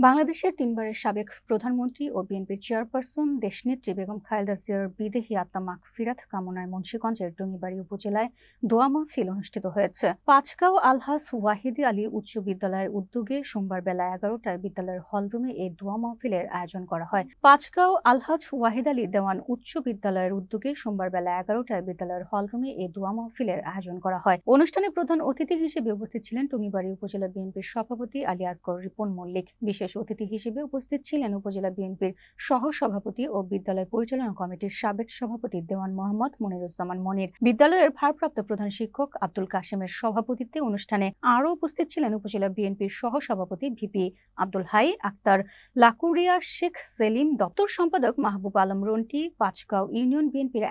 বাংলাদেশের তিনবারের সাবেক প্রধানমন্ত্রী ও বিএনপির চেয়ারপারসন দেশনেত্রী বেগম খালেদা জিয়ার বিদেহী আত্মা মাগফিরাত কামনায় মুন্সিগঞ্জের টুঙ্গিবাড়ি উপজেলায় দোয়া মাহফিল অনুষ্ঠিত হয়েছে। পাঁচগাঁও আলহাজ ওয়াহিদ আলী উচ্চ বিদ্যালয়ের উদ্যোগে সোমবার বেলা 11টায় বিদ্যালয়ের হলরুমে এই দোয়া মাহফিলের আয়োজন করা হয়। পাঁচগাঁও আলহাজ ওয়াহিদ আলী দেওয়ান উচ্চ বিদ্যালয়ের উদ্যোগে সোমবার বেলা 11টায় বিদ্যালয়ের হলরুমে এই দোয়া মাহফিলের আয়োজন করা হয়। অনুষ্ঠানে প্রধান অতিথি হিসেবে উপস্থিত ছিলেন টুঙ্গিবাড়ি উপজেলা বিএনপির সভাপতি আলী আসগর রিপন মল্লিক। বিশেষ অতিথি হিসেবে উপস্থিত ছিলেন উপজেলা বিএনপির সহ সভাপতি ও বিদ্যালয় পরিচালনা কমিটির সাবেক সভাপতি দেওয়ান মোহাম্মদ মনিরুজ্জামান মনির। বিদ্যালয়ের ভারপ্রাপ্ত প্রধান শিক্ষক আব্দুল কাশেমের সভাপতিত্বে অনুষ্ঠানে আরও উপস্থিত ছিলেন উপজেলা বিএনপির সহ সভাপতি ভিপি আব্দুল হাই আক্তার, লাকুরিয়া শেখ সেলিম, দপ্তর সম্পাদক মাহবুব আলম রন্টি, পাঁচগাঁও ইউনিয়ন বিএনপির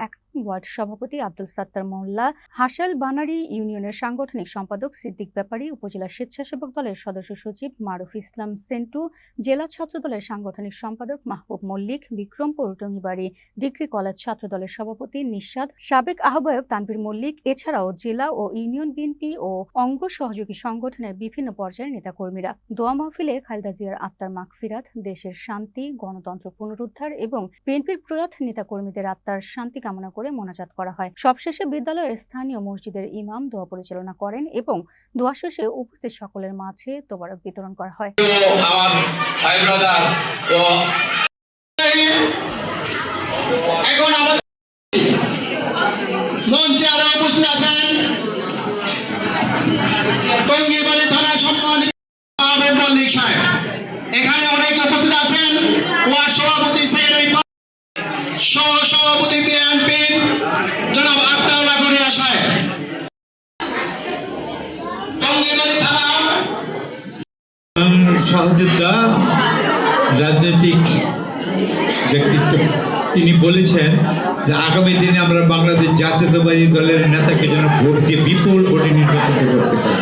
ওয়ার্ড সভাপতি আব্দুল সাত্তার মোল্লা, হাসাল বানারী ইউনিয়নের সাংগঠনিক সম্পাদক সিদ্দিক ব্যাপারী, উপজেলা স্বেচ্ছাসেবক দলের সদস্য সচিব মারুফ ইসলাম সেন্টু, জেলা ছাত্র দলের সাংগঠনিক সম্পাদক মাহবুব মল্লিক, বিক্রমপুর টুঙ্গিবাড়ি ডিগ্রি কলেজ ছাত্র দলের সভাপতি নিশাদ, সাবেক আহ্বায়ক তানভীর মল্লিক, এছাড়াও জেলা ও ইউনিয়ন বিএনপি ও অঙ্গ সহযোগী সংগঠনের বিভিন্ন পর্যায়ের নেতাকর্মীরা। দোয়া মাহফিলে খালেদা জিয়ার আত্মার মাগফিরাত, দেশের শান্তি, গণতন্ত্র পুনরুদ্ধার এবং বিএনপির প্রয়াত নেতাকর্মীদের আত্মার শান্তি কামনা করে মোনাজাত করা হয়। সবশেষে বিদ্যালয়ের স্থানীয় মসজিদের ইমাম দোয়া পরিচালনা করেন এবং দোয়া শেষে উপস্থিত সকলের মাঝে তোবারক বিতরণ করা হয়। এখানে অনেক উপস্থিত আছেন সভাপতি সভাপতি বিএনপি জনাব আক্তাউল্লাহ করিয়া সাহেব, সহযোদ্ধা রাজনৈতিক ব্যক্তিত্ব। তিনি বলেছেন যে আগামী দিনে আমরা বাংলাদেশ জাতীয়তাবাদী দলের নেতাকে যেন ভোট দিয়ে বিপুল ভোটে নির্বাচিত করতে পারি।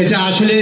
এটা আসলে